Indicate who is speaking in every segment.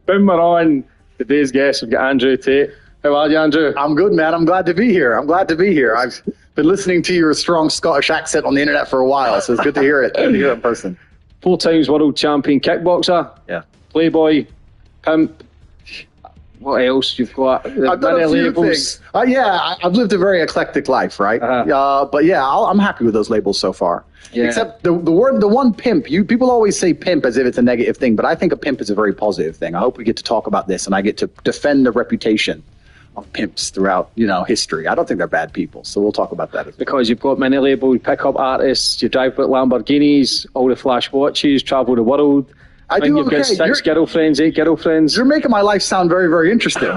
Speaker 1: Boom, we're on. Today's guest, we've got Andrew Tate. How are you, Andrew?
Speaker 2: I'm good, man. I'm glad to be here. I've been listening to your strong Scottish accent on the internet for a while, so it's good to hear it. Good to hear it in person.
Speaker 1: 4 times world champion kickboxer.
Speaker 2: Yeah.
Speaker 1: Playboy, pimp. What else you've got?
Speaker 2: I've done a few things. I've lived a very eclectic life, right? But yeah, I'm happy with those labels so far. Yeah. Except the one pimp. People always say pimp as if it's a negative thing, but I think a pimp is a very positive thing. I hope we get to talk about this, and I get to defend the reputation of pimps throughout, history. I don't think they're bad people, so we'll talk about that. As well.
Speaker 1: Because you've got many labels, pick up artists, you drive with Lamborghinis, all the flash watches, travel the world.
Speaker 2: I do
Speaker 1: you've got 6 girlfriends, 8 girlfriends.
Speaker 2: You're making my life sound very, very interesting.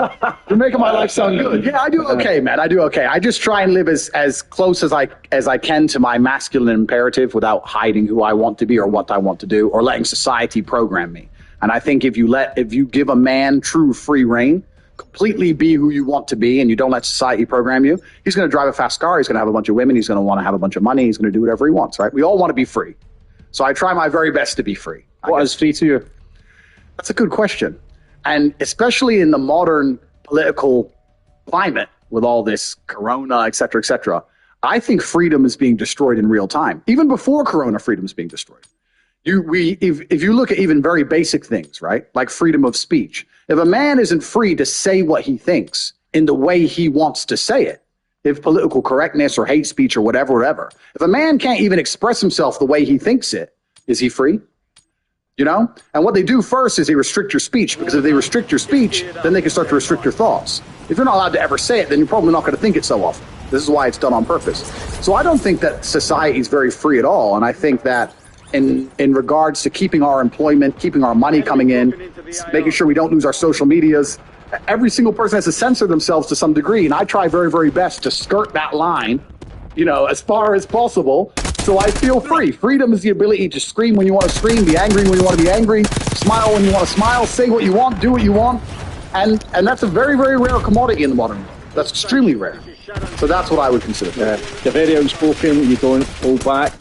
Speaker 2: You're making my life sound good. Yeah, I do okay, man. I do okay. I just try and live as close as I can to my masculine imperative without hiding who I want to be or what I want to do or letting society program me. And I think if you give a man true free reign, completely be who you want to be, and you don't let society program you, he's going to drive a fast car, he's going to have a bunch of women, he's going to want to have a bunch of money, he's going to do whatever he wants, right? We all want to be free. So I try my very best to be free.
Speaker 1: What is free to you?
Speaker 2: That's a good question. And especially in the modern political climate with all this corona, et cetera, I think freedom is being destroyed in real time. Even before corona, freedom is being destroyed. If you look at even very basic things, right, like freedom of speech, if a man isn't free to say what he thinks in the way he wants to say it, if political correctness or hate speech or whatever, if a man can't even express himself the way he thinks it, is he free? And what they do first is they restrict your speech, because if they restrict your speech, then they can start to restrict your thoughts. If you're not allowed to ever say it, then you're probably not going to think it so often. This is why it's done on purpose. So I don't think that society is very free at all. And I think that in regards to keeping our employment, keeping our money coming in, making sure we don't lose our social medias, every single person has to censor themselves to some degree. And I try very, very best to skirt that line, as far as possible. So I feel free. Freedom is the ability to scream when you want to scream, be angry when you want to be angry, smile when you want to smile, say what you want, do what you want. And that's a very, very rare commodity in the modern world. That's extremely rare. So that's what I would consider.
Speaker 1: Yeah. You're very outspoken. You don't hold back.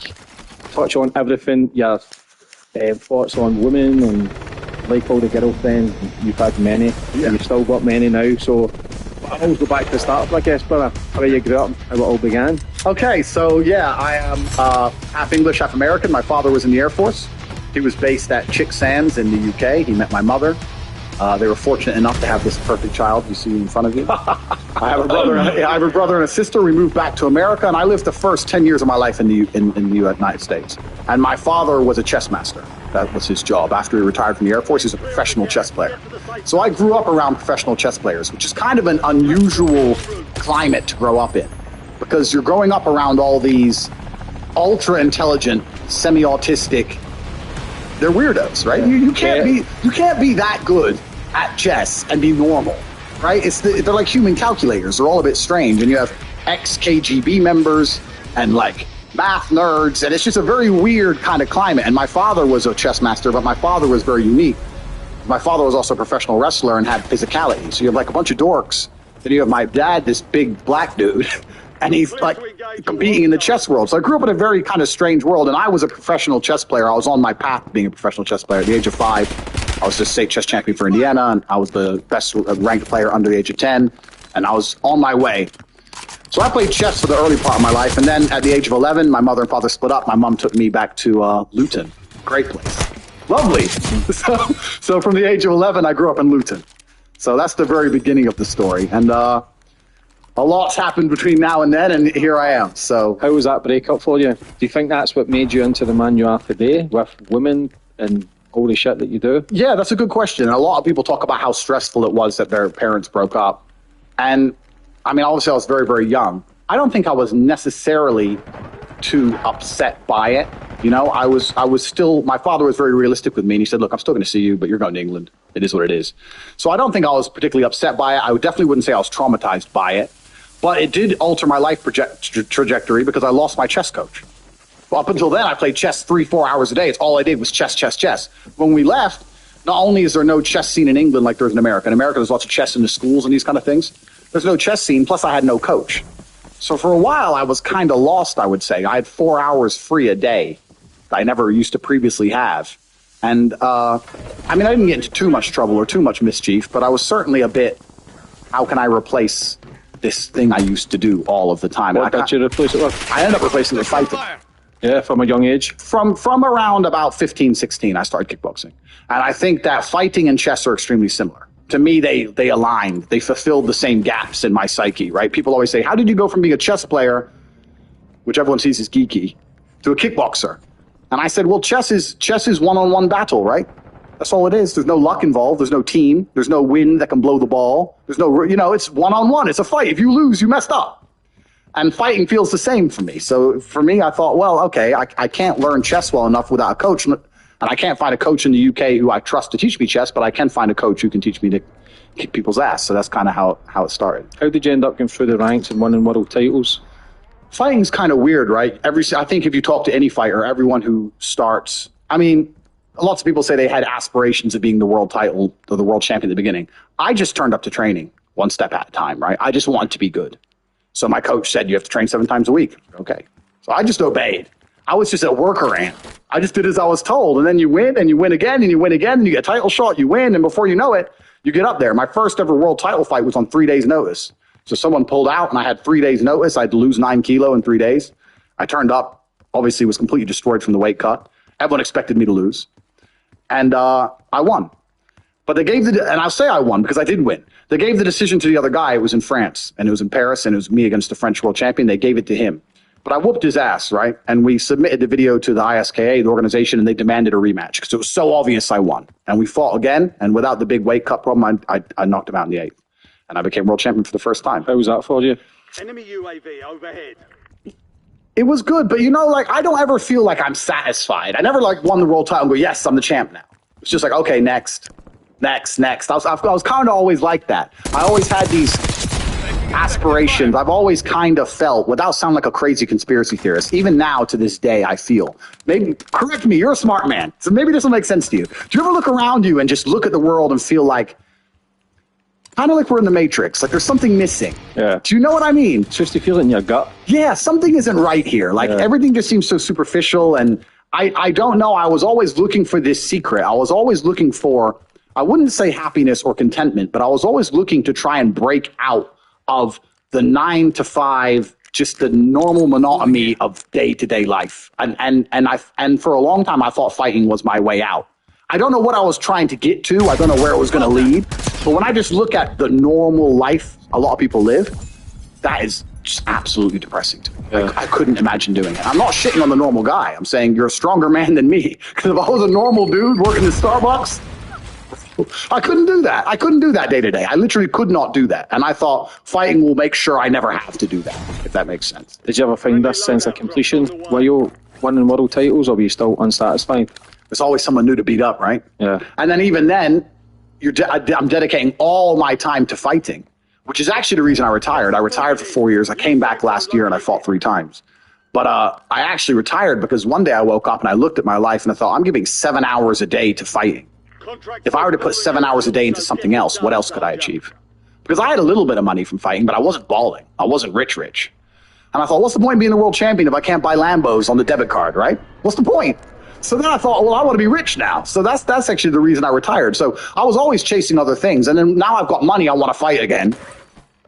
Speaker 1: Touch on everything. Your thoughts on women and like all the girlfriends. You've had many. Yeah. You've still got many now. So I always go back to the start, I guess, brother. How you grew up, how it all began.
Speaker 2: Okay, so yeah, I am half English, half American. My father was in the Air Force. He was based at Chick Sands in the UK. He met my mother. They were fortunate enough to have this perfect child you see in front of you. I have a brother and a sister. We moved back to America, and I lived the first 10 years of my life in the United States. And my father was a chess master. That was his job. After he retired from the Air Force, he was a professional chess player. So I grew up around professional chess players, which is kind of an unusual climate to grow up in, because you're growing up around all these ultra-intelligent, semi-autistic, they're weirdos, right? You can't be that good at chess and be normal, right? They're like human calculators. They're all a bit strange, and you have ex-KGB members and like math nerds, and it's just a very weird kind of climate. And my father was a chess master, but my father was very unique. My father was also a professional wrestler and had physicality. So you have like a bunch of dorks. Then you have my dad, this big black dude, and he's like competing in the chess world. So I grew up in a very kind of strange world, and I was a professional chess player. I was on my path to being a professional chess player. At the age of 5, I was the state chess champion for Indiana, and I was the best ranked player under the age of 10, and I was on my way. So I played chess for the early part of my life, and then at the age of 11, my mother and father split up. My mom took me back to Luton. Great place. Lovely. So from the age of 11, I grew up in Luton. So that's the very beginning of the story. And a lot's happened between now and then, and here I am. So
Speaker 1: how was that breakup for you? Do you think that's what made you into the man you are today, with women and all the shit that you do?
Speaker 2: Yeah, that's a good question. And a lot of people talk about how stressful it was that their parents broke up. And I mean, obviously I was very, very young. I don't think I was necessarily too upset by it. I was still, my father was very realistic with me, and he said, look, I'm still going to see you, but you're going to England. It is what it is. So I don't think I was particularly upset by it. I definitely wouldn't say I was traumatized by it, but it did alter my life trajectory because I lost my chess coach. Well, up until then, I played chess 3-4 hours a day. It's all I did was chess, chess, chess. When we left, not only is there no chess scene in England like there's in America. In America, there's lots of chess in the schools and these kind of things. There's no chess scene, plus I had no coach. So for a while, I was kind of lost, I would say. I had 4 hours free a day that I never used to previously have. And, I mean, I didn't get into too much trouble or too much mischief, but I was certainly a bit, how can I replace this thing I used to do all of the time?
Speaker 1: What did you replace it with?
Speaker 2: I ended up replacing it with fighting.
Speaker 1: Yeah, from a young age.
Speaker 2: From around about 15, 16, I started kickboxing. And I think that fighting and chess are extremely similar. To me, they aligned. They fulfilled the same gaps in my psyche, right? People always say, how did you go from being a chess player, which everyone sees as geeky, to a kickboxer? And I said, well, chess is one-on-one battle, right? That's all it is. There's no luck involved. There's no team. There's no wind that can blow the ball. There's no, it's one-on-one. It's a fight. If you lose, you messed up. And fighting feels the same for me. So for me, I thought, well, okay, I can't learn chess well enough without a coach. And I can't find a coach in the UK who I trust to teach me chess, but I can find a coach who can teach me to kick people's ass. So that's kind of how it started.
Speaker 1: How did you end up going through the ranks and winning world titles?
Speaker 2: Fighting's kind of weird, right? I think if you talk to any fighter, everyone who starts, I mean, lots of people say they had aspirations of being the world title or the world champion at the beginning. I just turned up to training one step at a time, right? I just wanted to be good. So my coach said, you have to train 7 times a week. Okay. So I just obeyed. I was just a worker ant. I just did as I was told. And then you win and you win again and you win again and you get a title shot, you win. And before you know it, you get up there. My first ever world title fight was on 3 days notice. So someone pulled out and I had 3 days notice. I had to lose 9 kilo in 3 days. I turned up, obviously was completely destroyed from the weight cut. Everyone expected me to lose. And I won. But they gave and I'll say I won because I did win. They gave the decision to the other guy. It was in France and it was in Paris and it was me against the French world champion. They gave it to him. But I whooped his ass, right? And we submitted the video to the ISKA, the organization, and they demanded a rematch because it was so obvious I won. And we fought again. And without the big weight cut problem, I knocked him out in the 8th. And I became world champion for the first time.
Speaker 1: How was that for you?
Speaker 3: Enemy UAV overhead.
Speaker 2: It was good. But, I don't ever feel like I'm satisfied. I never, won the world title and go, yes, I'm the champ now. It's just like, okay, next. I was kind of always like that. I always had these aspirations. I've always kind of felt, without sounding like a crazy conspiracy theorist, even now to this day, I feel, maybe, correct me, you're a smart man, so maybe this will make sense to you. Do you ever look around you and just look at the world and feel like, kind of like we're in the Matrix, like there's something missing?
Speaker 1: Yeah.
Speaker 2: Do you know what I mean?
Speaker 1: It's just you feel it in your gut.
Speaker 2: Yeah, something isn't right here. Everything just seems so superficial, and I don't know. I was always looking for this secret. I was always looking for, I wouldn't say happiness or contentment, but I was always looking to try and break out of the 9 to 5, just the normal monotony of day-to-day life. And for a long time, I thought fighting was my way out. I don't know what I was trying to get to. I don't know where it was going to lead. But when I just look at the normal life a lot of people live, that is just absolutely depressing to me.
Speaker 1: Yeah.
Speaker 2: I couldn't imagine doing it. I'm not shitting on the normal guy. I'm saying you're a stronger man than me. Because if I was a normal dude working in Starbucks, I couldn't do that. I couldn't do that day to day. I literally could not do that. And I thought fighting will make sure I never have to do that, if that makes sense.
Speaker 1: Did you ever find this sense of completion? Were you winning world titles or were you still unsatisfied?
Speaker 2: There's always someone new to beat up, right?
Speaker 1: Yeah.
Speaker 2: And then even then, I'm dedicating all my time to fighting, which is actually the reason I retired. I retired for 4 years. I came back last year and I fought 3 times. But I actually retired because one day I woke up and I looked at my life and I thought, I'm giving 7 hours a day to fighting. If I were to put 7 hours a day into something else, what else could I achieve? Because I had a little bit of money from fighting, but I wasn't balling. I wasn't rich. And I thought, what's the point of being the world champion if I can't buy Lambos on the debit card, right? What's the point? So then I thought, well, I want to be rich now. So that's actually the reason I retired. So I was always chasing other things. And then now I've got money, I want to fight again.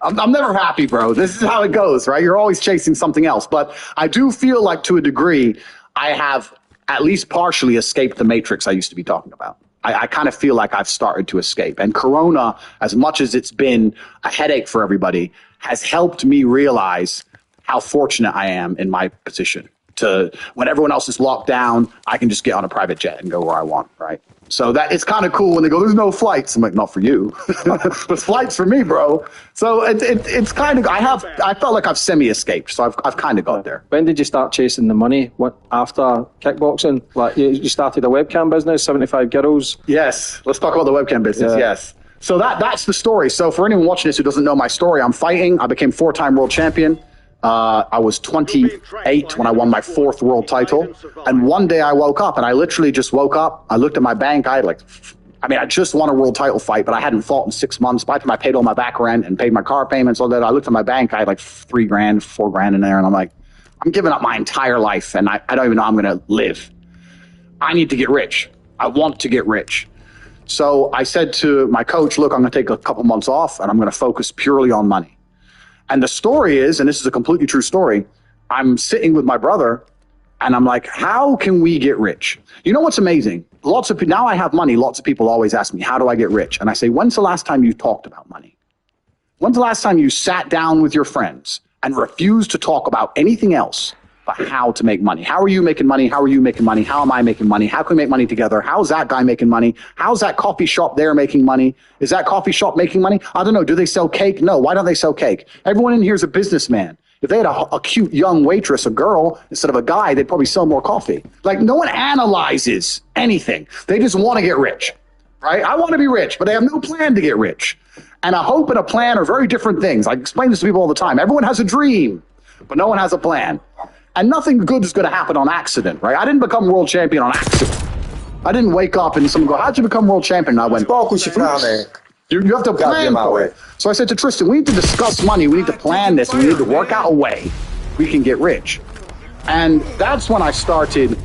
Speaker 2: I'm never happy, bro. This is how it goes, right? You're always chasing something else. But I do feel like to a degree, I have at least partially escaped the matrix I used to be talking about. I kind of feel like I've started to escape. And Corona, as much as it's been a headache for everybody, has helped me realize how fortunate I am in my position. To when everyone else is locked down, I can just get on a private jet and go where I want, right? So that it's kind of cool when they go, there's no flights. I'm like, not for you. There's flights for me, bro. So it's kind of, I felt like I've semi-escaped. So I've kind of got there.
Speaker 1: When did you start chasing the money? What, after kickboxing? Like you started a webcam business, 75 girls?
Speaker 2: Yes. Let's talk about the webcam business. Yeah. Yes. So that's the story. So for anyone watching this who doesn't know my story, I'm fighting. I became 4-time world champion. I was 28 when I won my 4th world title. And one day I woke up and I literally just woke up. I looked at my bank. I had like I mean, I just won a world title fight, but I hadn't fought in 6 months. By the time I paid all my back rent and paid my car payments, all that, I looked at my bank. I had like $3 grand, $4 grand in there. And I'm like, I'm giving up my entire life and I don't even know how I'm going to live. I need to get rich. I want to get rich. So I said to my coach, look, I'm going to take a couple months off and I'm going to focus purely on money. And the story is, and this is a completely true story, I'm sitting with my brother and I'm like, how can we get rich? You know what's amazing? Now I have money. Lots of people always ask me, how do I get rich? And I say, when's the last time you talked about money? When's the last time you sat down with your friends and refused to talk about anything else but how to make money? How are you making money? How are you making money? How am I making money? How can we make money together? How's that guy making money? How's that coffee shop there making money? Is that coffee shop making money? I don't know. Do they sell cake? No. Why don't they sell cake? Everyone in here is a businessman. If they had a cute young waitress, a girl, instead of a guy, they'd probably sell more coffee. Like, no one analyzes anything. They just want to get rich, right? I want to be rich, but they have no plan to get rich. And a hope and a plan are very different things. I explain this to people all the time. Everyone has a dream, but no one has a plan. And nothing good is going to happen on accident, right? I didn't become world champion on accident. I didn't wake up and someone go, how'd you become world champion? And I went, you have to plan for it. So I said to Tristan, we need to discuss money. We need to plan this. We need to work out a way we can get rich. And that's when I started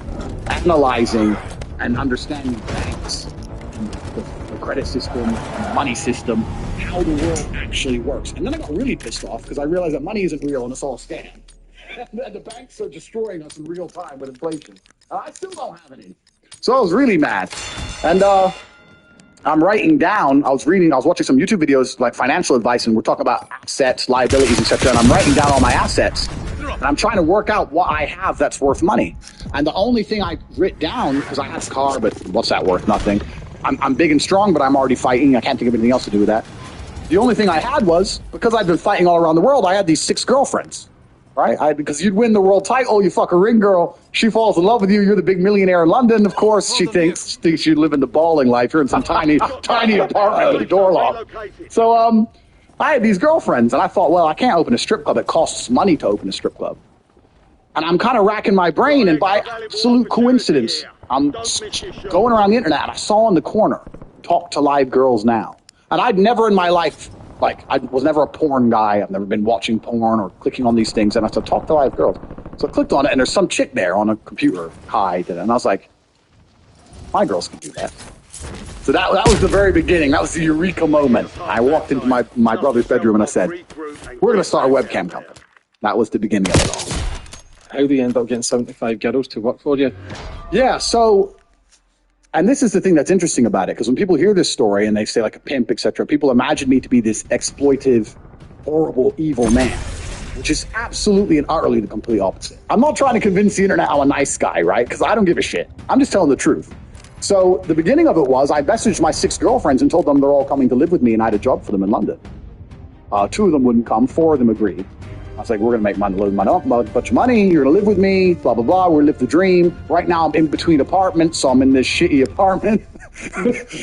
Speaker 2: analyzing and understanding banks, the credit system, the money system, how the world actually works. And then I got really pissed off because I realized that money isn't real and it's all a scam. And the banks are destroying us in real time with inflation. And I still don't have any. So I was really mad. And I'm writing down, I was watching some YouTube videos like financial advice, and we're talking about assets, liabilities, etc. And I'm writing down all my assets, and I'm trying to work out what I have that's worth money. And the only thing I writ down, because I had a car, but what's that worth? Nothing. I'm big and strong, but I'm already fighting. I can't think of anything else to do with that. The only thing I had was, because I've been fighting all around the world, I had these 6 girlfriends. Right? Because you'd win the world title, you fuck a ring girl, she falls in love with you, you're the big millionaire in London, of course, she thinks you live in the balling life, you're in some tiny apartment with a door locked. So I had these girlfriends, and I thought, well, I can't open a strip club, it costs money to open a strip club. And I'm kind of racking my brain, and by absolute coincidence, I'm going around the internet, and I saw in the corner, talk to live girls now. And I'd never in my life, I was never a porn guy. I've never been watching porn or clicking on these things. And I said, talk to live girls. So I clicked on it, and there's some chick there on a computer. Hi, did it. And I was like, my girls can do that. So that was the very beginning. That was the eureka moment. I walked into my brother's bedroom, and I said, we're going to start a webcam company. That was the beginning of it all.
Speaker 1: How do you end up getting 75 girls to work for you?
Speaker 2: Yeah, so... And this is the thing that's interesting about it, because when people hear this story and they say like a pimp, etc., people imagine me to be this exploitive, horrible, evil man, which is absolutely and utterly the complete opposite. I'm not trying to convince the internet I'm a nice guy, right? Because I don't give a shit. I'm just telling the truth. So the beginning of it was I messaged my 6 girlfriends and told them they're all coming to live with me, and I had a job for them in London. 2 of them wouldn't come, 4 of them agreed. I was like, we're going to make money, a bunch of money. You're going to live with me, blah, blah, blah. We're live the dream. Right now, I'm in between apartments, so I'm in this shitty apartment.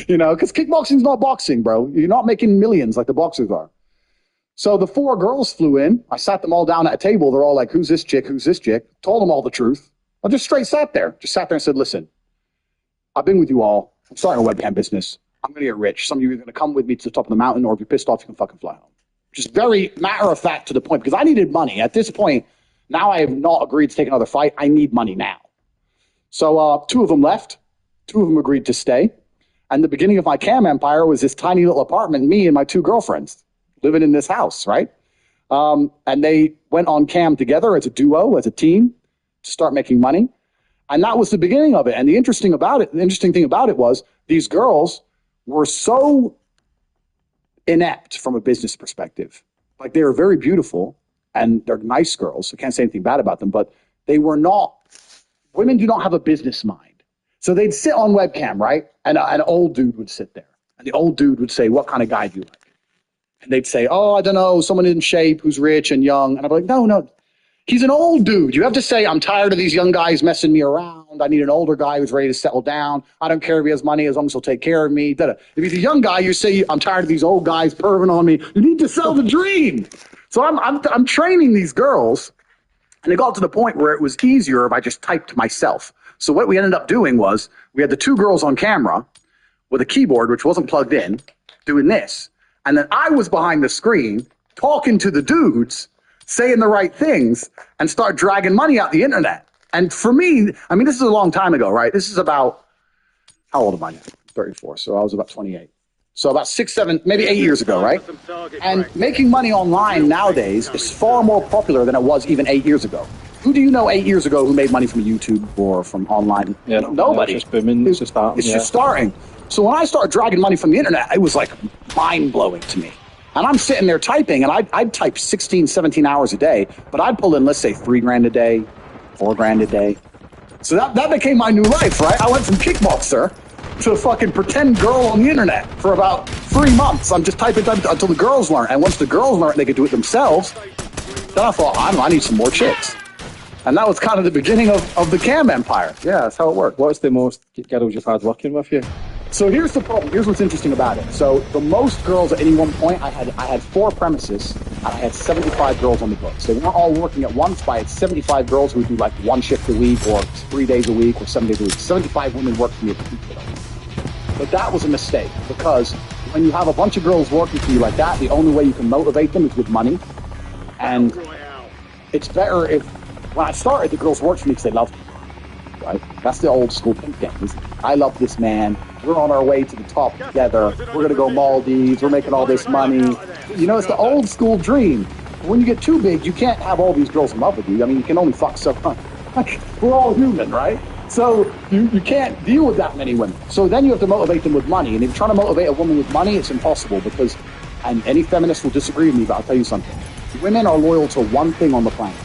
Speaker 2: You know, because kickboxing's not boxing, bro. You're not making millions like the boxers are. So the 4 girls flew in. I sat them all down at a table. They're all like, who's this chick? Who's this chick? Told them all the truth. I just straight sat there. Just sat there and said, listen, I've been with you all. I'm starting a webcam business. I'm going to get rich. Some of you are going to come with me to the top of the mountain, or if you're pissed off, you can fucking fly home. Just very matter of fact to the point, because I needed money. At this point, now I have not agreed to take another fight. I need money now. So 2 of them left. 2 of them agreed to stay. And the beginning of my cam empire was this tiny little apartment, me and my 2 girlfriends living in this house, right? And they went on cam together as a duo, as a team, to start making money. And that was the beginning of it. And the interesting thing about it was these girls were so inept from a business perspective. Like, they were very beautiful and they're nice girls. So I can't say anything bad about them, but they were not, women do not have a business mind. So they'd sit on webcam, right? And an old dude would sit there, and the old dude would say, what kind of guy do you like? And they'd say, oh, I don't know, someone in shape who's rich and young. And I'd be like, no, he's an old dude. You have to say, I'm tired of these young guys messing me around. I need an older guy who's ready to settle down. I don't care if he has money as long as he'll take care of me. If he's a young guy, you say, I'm tired of these old guys perving on me. You need to sell the dream. So I'm training these girls, and it got to the point where it was easier if I just typed myself. So what we ended up doing was we had the 2 girls on camera. with a keyboard, which wasn't plugged in, doing this. And then I was behind the screen talking to the dudes, saying the right things, and start dragging money out the internet. And for me, I mean, this is a long time ago, right? This is about, how old am I now? 34. So I was about 28. So about 6, 7, maybe 8 years ago, right? And making money online nowadays is far more popular than it was even 8 years ago. Who do you know 8 years ago who made money from YouTube or from online?
Speaker 1: Yeah,
Speaker 2: nobody.
Speaker 1: It's just booming. It's just starting.
Speaker 2: It's just starting. So when I started dragging money from the internet, it was like mind-blowing to me. And I'm sitting there typing, and I'd type 16, 17 hours a day, but I'd pull in, let's say, $3,000 a day, $4,000 a day. So that became my new life, right? I went from kickboxer to a fucking pretend girl on the internet for about 3 months. I'm just typing until the girls learn. And once the girls learn they could do it themselves, then I thought, I need some more chicks. And that was kind of the beginning of the cam empire. Yeah, that's how it worked.
Speaker 1: What's the most girls you've had working with you?
Speaker 2: So here's the problem. Here's what's interesting about it. So the most girls at any one point, I had 4 premises, and I had 75 girls on the books. They weren't all working at once, but I had 75 girls who would do like 1 shift a week or 3 days a week or 7 days a week. 75 women worked for me at the peak. But that was a mistake, because when you have a bunch of girls working for you like that, the only way you can motivate them is with money. And it's better if, when I started, the girls worked for me because they loved me, right? That's the old school pimp game. I love this man. We're on our way to the top together. We're going to go Maldives. We're making all this money. You know, it's the old school dream. When you get too big, you can't have all these girls in love with you. I mean, you can only fuck so much. We're all human, right? So you can't deal with that many women. So then you have to motivate them with money. And if you're trying to motivate a woman with money, it's impossible, because, and any feminist will disagree with me, but I'll tell you something. Women are loyal to one thing on the planet.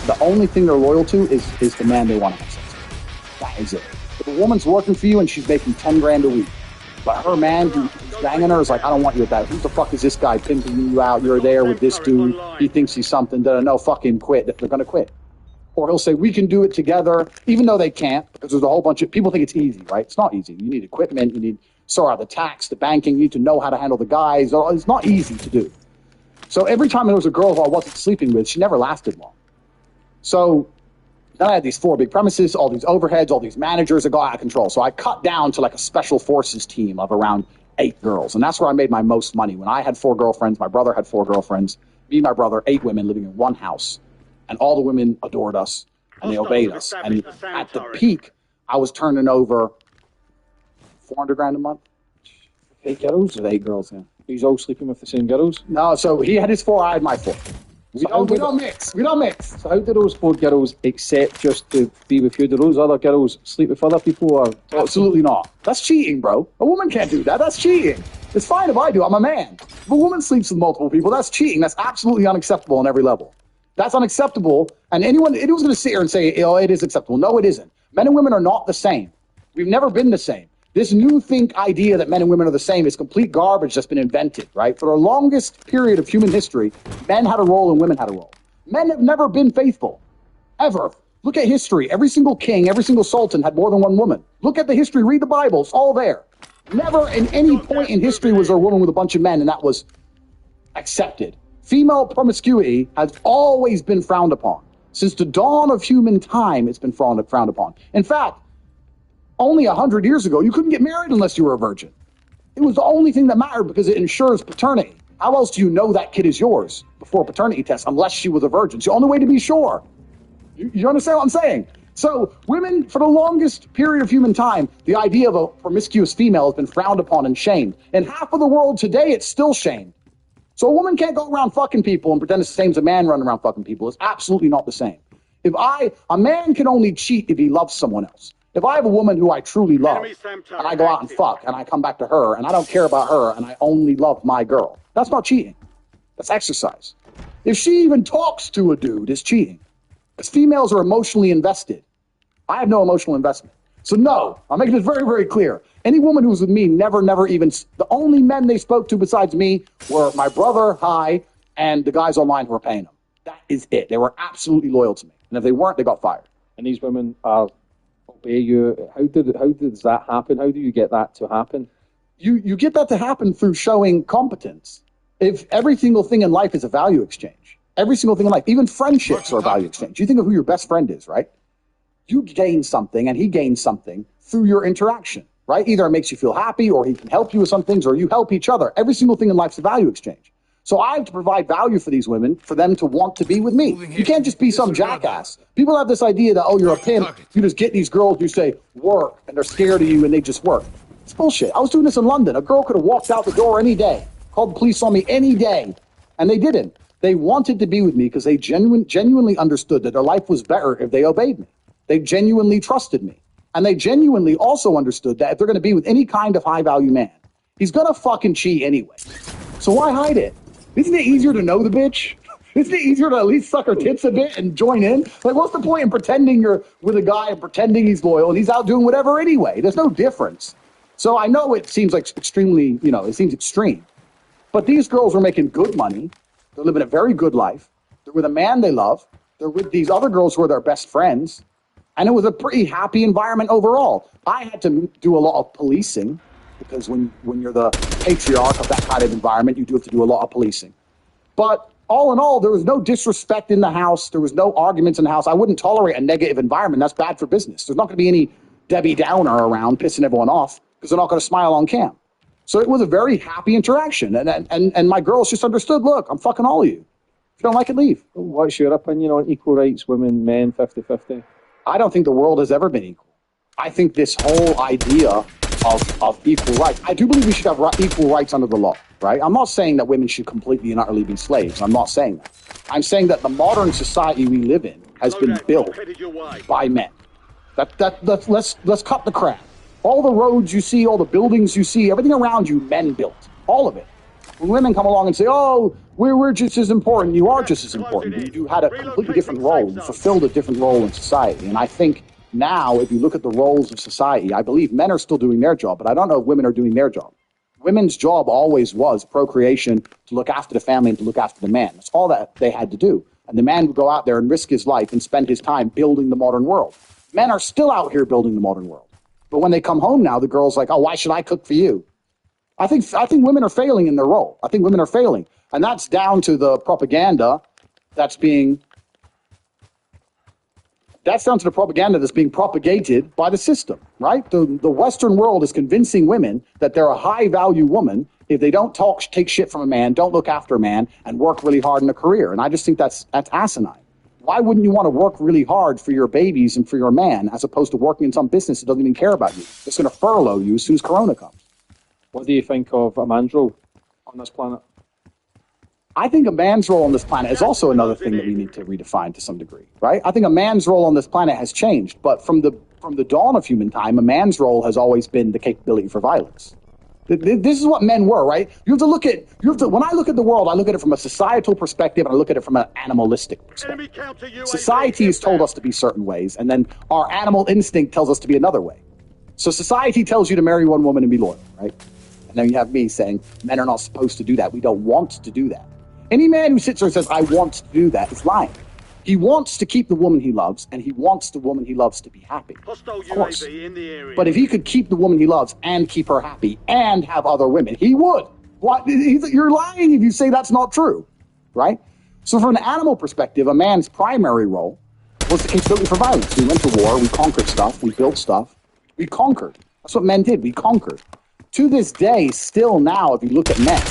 Speaker 2: The only thing they're loyal to is the man they want to have sex with. That is it. If a woman's working for you and she's making 10 grand a week, but her man who's banging her is like, I don't want you with that. Who the fuck is this guy pimping you out? You're there with this dude. He thinks he's something. No, fucking quit. They're going to quit. Or he'll say, we can do it together, even though they can't, because there's a whole bunch of people think it's easy, right? It's not easy. You need equipment. You need sort out the tax, the banking. You need to know how to handle the guys. It's not easy to do. So every time there was a girl who I wasn't sleeping with, she never lasted long. So then I had these 4 big premises, all these overheads, all these managers that got out of control. So I cut down to like a special forces team of around 8 girls. And that's where I made my most money. When I had 4 girlfriends, my brother had 4 girlfriends, me and my brother, 8 women living in one house. And all the women adored us and they obeyed us. And at the peak, I was turning over 400 grand a month.
Speaker 1: 8 girls? Or 8 girls, yeah. He's all sleeping with the same girls?
Speaker 2: No, so he had his 4, I had my 4. We don't mix. We don't mix.
Speaker 1: So how do those 4 girls accept just to be with you? Do those other girls sleep with other people? Or
Speaker 2: absolutely not. That's cheating, bro. A woman can't do that. That's cheating. It's fine if I do. I'm a man. If a woman sleeps with multiple people, that's cheating. That's absolutely unacceptable on every level. That's unacceptable. And anyone's going to sit here and say, oh, it is acceptable. No, it isn't. Men and women are not the same. We've never been the same. This new idea that men and women are the same is complete garbage that's been invented, right? For the longest period of human history, men had a role and women had a role. Men have never been faithful, ever. Look at history. Every single king, every single sultan had more than one woman. Look at the history. Read the Bible. It's all there. Never in any point in history was there a woman with a bunch of men, and that was accepted. Female promiscuity has always been frowned upon. Since the dawn of human time, it's been frowned upon. In fact, only 100 years ago, you couldn't get married unless you were a virgin. It was the only thing that mattered because it ensures paternity. How else do you know that kid is yours before a paternity test unless she was a virgin? It's the only way to be sure. You understand what I'm saying? So women, for the longest period of human time, the idea of a promiscuous female has been frowned upon and shamed. In half of the world today, it's still shamed. So a woman can't go around fucking people and pretend it's the same as a man running around fucking people. It's absolutely not the same. A man can only cheat if he loves someone else. If I have a woman who I truly love, and I go out and fuck, and I come back to her, and I don't care about her, and I only love my girl, that's not cheating. That's exercise. If she even talks to a dude, it's cheating. Because females are emotionally invested. I have no emotional investment. So no, I'm making this very, very clear. Any woman who was with me never even, the only men they spoke to besides me were my brother, and the guys online who were paying them. That is it. They were absolutely loyal to me. And if they weren't, they got fired.
Speaker 1: And these women obey you. How does that happen? How do you get that to happen?
Speaker 2: You get that to happen through showing competence. If every single thing in life is a value exchange, every single thing in life, even friendships are a value exchange. You think of who your best friend is, right? You gain something and he gains something through your interaction. right? Either it makes you feel happy, or he can help you with some things, or you help each other. Every single thing in life's a value exchange. So I have to provide value for these women, for them to want to be with me. You can't just be some jackass. People have this idea that, oh, you're a pimp, you just get these girls, you say, work, and they're scared of you, and they just work. It's bullshit. I was doing this in London. A girl could have walked out the door any day, called the police on me any day, and they didn't. They wanted to be with me because they genuinely understood that their life was better if they obeyed me. They genuinely trusted me. And they genuinely also understood that if they're going to be with any kind of high-value man, he's going to fucking cheat anyway. So why hide it? Isn't it easier to know the bitch? Isn't it easier to at least suck her tits a bit and join in? Like, what's the point in pretending you're with a guy and pretending he's loyal and he's out doing whatever anyway? There's no difference. So I know it seems like extremely, it seems extreme. But these girls are making good money. They're living a very good life. They're with a man they love. They're with these other girls who are their best friends. And it was a pretty happy environment overall. I had to do a lot of policing, because when you're the patriarch of that kind of environment, you do have to do a lot of policing. But all in all, there was no disrespect in the house. There was no arguments in the house. I wouldn't tolerate a negative environment. That's bad for business. There's not going to be any Debbie Downer around pissing everyone off, because they're not going to smile on cam. So it was a very happy interaction. And my girls just understood, look, I'm fucking all of you. If you don't like it, leave.
Speaker 1: What's your opinion on equal rights, women, men, 50-50?
Speaker 2: I don't think the world has ever been equal. I think this whole idea of equal rights, I do believe we should have equal rights under the law, right? I'm not saying that women should completely and utterly be slaves. I'm not saying that. I'm saying that the modern society we live in has been built by men. Let's cut the crap. All the roads you see, all the buildings you see, everything around you, men built. All of it. When women come along and say, oh, we're just as important, you are just as important. You had a completely different role. You fulfilled a different role in society. And I think now, if you look at the roles of society, I believe men are still doing their job, but I don't know if women are doing their job. Women's job always was procreation, to look after the family and to look after the man. That's all that they had to do. And the man would go out there and risk his life and spend his time building the modern world. Men are still out here building the modern world. But when they come home now, the girl's like, oh, why should I cook for you? I think women are failing in their role. I think women are failing. And that's down to the propaganda that's being propagated by the system, right? The Western world is convincing women that they're a high-value woman if they don't take shit from a man, don't look after a man, and work really hard in a career. And I just think that's asinine. Why wouldn't you want to work really hard for your babies and for your man, as opposed to working in some business that doesn't even care about you? It's going to furlough you as soon as Corona comes.
Speaker 1: What do you think of a man's role on this planet?
Speaker 2: I think a man's role on this planet is also another thing that we need to redefine to some degree, right? I think a man's role on this planet has changed, but from the dawn of human time, a man's role has always been the capability for violence. This is what men were, right? When I look at the world, I look at it from a societal perspective, and I look at it from an animalistic perspective. Society has told us to be certain ways, and then our animal instinct tells us to be another way. So society tells you to marry one woman and be loyal, right? And then you have me saying, men are not supposed to do that. We don't want to do that. Any man who sits there and says, I want to do that, is lying. He wants to keep the woman he loves, and he wants the woman he loves to be happy. Of course. But if he could keep the woman he loves and keep her happy and have other women, he would. What? You're lying if you say that's not true, right? So from an animal perspective, a man's primary role was the capability for violence. We went to war, we conquered stuff, we built stuff, we conquered. That's what men did, we conquered. To this day, still now, if you look at men,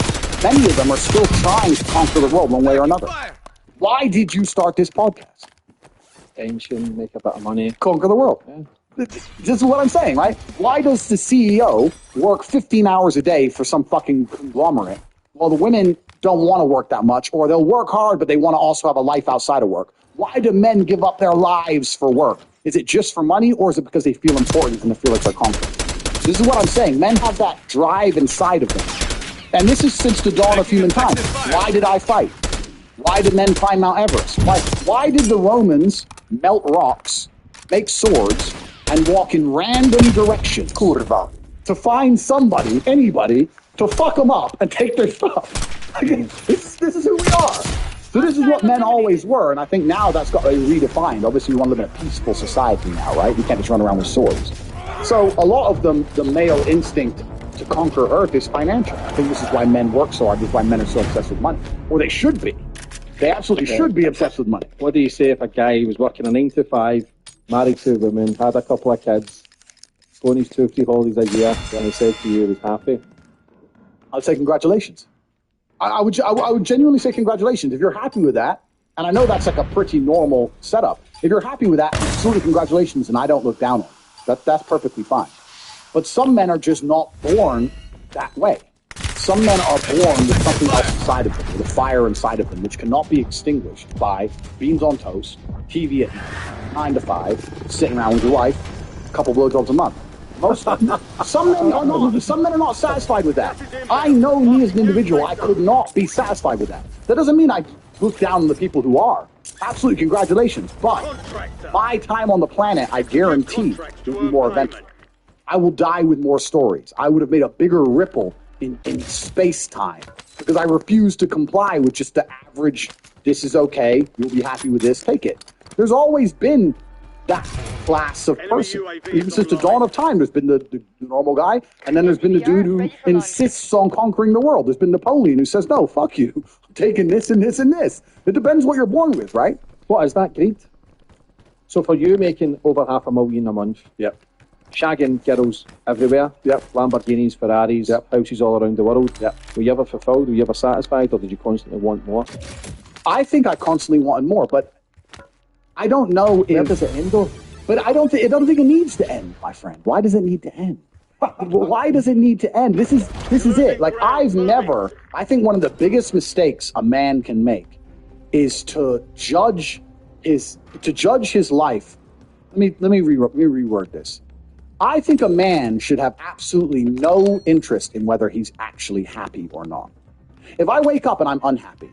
Speaker 2: many of them are still trying to conquer the world one way or another. Why did you start this podcast?
Speaker 1: Pension, make a bit of money.
Speaker 2: Conquer the world. Yeah. This is what I'm saying, right? Why does the CEO work 15 hours a day for some fucking conglomerate while the women don't want to work that much, or they'll work hard, but they want to also have a life outside of work? Why do men give up their lives for work? Is it just for money, or is it because they feel important and they feel like they're conquering? This is what I'm saying. Men have that drive inside of them. And this is since the dawn of human time. Why did I fight? Why did men climb Mount Everest? Why did the Romans melt rocks, make swords, and walk in random directions, curva, to find somebody, anybody, to fuck them up and take their stuff? This is who we are. So this is what men always were, and I think now that's got to be redefined. Obviously, we want to live in a peaceful society now, right? We can't just run around with swords. So a lot of the male instinct to conquer Earth is financial. I think this is why men work so hard. This is why men are so obsessed with money. Or they should be. They absolutely should be obsessed with money.
Speaker 1: What do you say if a guy was working a 9 to 5, married 2 women, had a couple of kids, going his 2 or 3 holidays a year, and he said to you he was happy?
Speaker 2: I would say congratulations. I would genuinely say congratulations. If you're happy with that, and I know that's like a pretty normal setup. If you're happy with that, absolutely congratulations, and I don't look down on it. That's perfectly fine. But some men are just not born that way. Some men are born with something else inside of them, with a fire inside of them, which cannot be extinguished by beans on toast, TV at night, 9 to 5, sitting around with your wife, a couple blowjobs a month. Some men are not satisfied with that. I know me as an individual, I could not be satisfied with that. That doesn't mean I look down on the people who are. Absolutely, congratulations. But my time on the planet, I guarantee, will be more eventful. I will die with more stories. I would have made a bigger ripple in space-time because I refuse to comply with just the average, this is okay, you'll be happy with this, take it. There's always been that class of person. Even since the dawn of time, there's been the normal guy, and then there's been the dude who insists on conquering the world. There's been Napoleon who says, no, fuck you, I'm taking this and this and this. It depends what you're born with, right?
Speaker 1: What is that, greed? So for you, making over $500,000 a month,
Speaker 2: Yep.
Speaker 1: shagging girls everywhere,
Speaker 2: Yep.
Speaker 1: Lamborghinis, Ferraris,
Speaker 2: Yep.
Speaker 1: houses all around the world,
Speaker 2: Yep.
Speaker 1: were you ever fulfilled? Were you ever satisfied, or did you constantly want more?
Speaker 2: I think I constantly wanted more, but I don't know
Speaker 1: Where
Speaker 2: if...
Speaker 1: does it end, though?
Speaker 2: But I don't think it needs to end, my friend. Why does it need to end? Why does it need to end? This is it. Like, I think one of the biggest mistakes a man can make is to judge his life. Let me reword this. I think a man should have absolutely no interest in whether he's actually happy or not. If I wake up and I'm unhappy,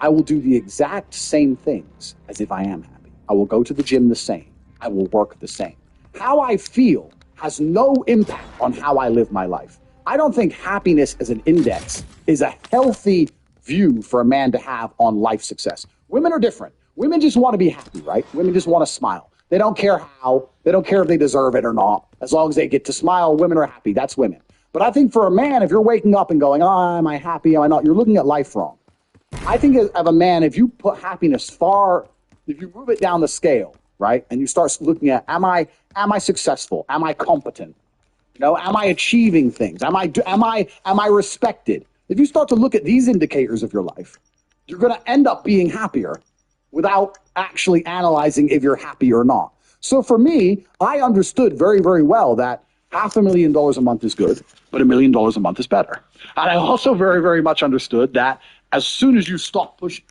Speaker 2: I will do the exact same things as if I am happy. I will go to the gym the same. I will work the same. How I feel has no impact on how I live my life. I don't think happiness as an index is a healthy view for a man to have on life success. Women are different. Women just want to be happy, right? Women just want to smile. They don't care how. They don't care if they deserve it or not. As long as they get to smile, women are happy. That's women. But I think for a man, if you're waking up and going, oh, am I happy? Am I not? You're looking at life wrong. I think of a man, if you put happiness if you move it down the scale, right? And you start looking at, am I successful? Am I competent? Am I achieving things? Am I respected? If you start to look at these indicators of your life, you're going to end up being happier without actually analyzing if you're happy or not. So for me, I understood very, very well that $500,000 a month is good, but $1 million a month is better. And I also very, very much understood that as soon as you stop pushing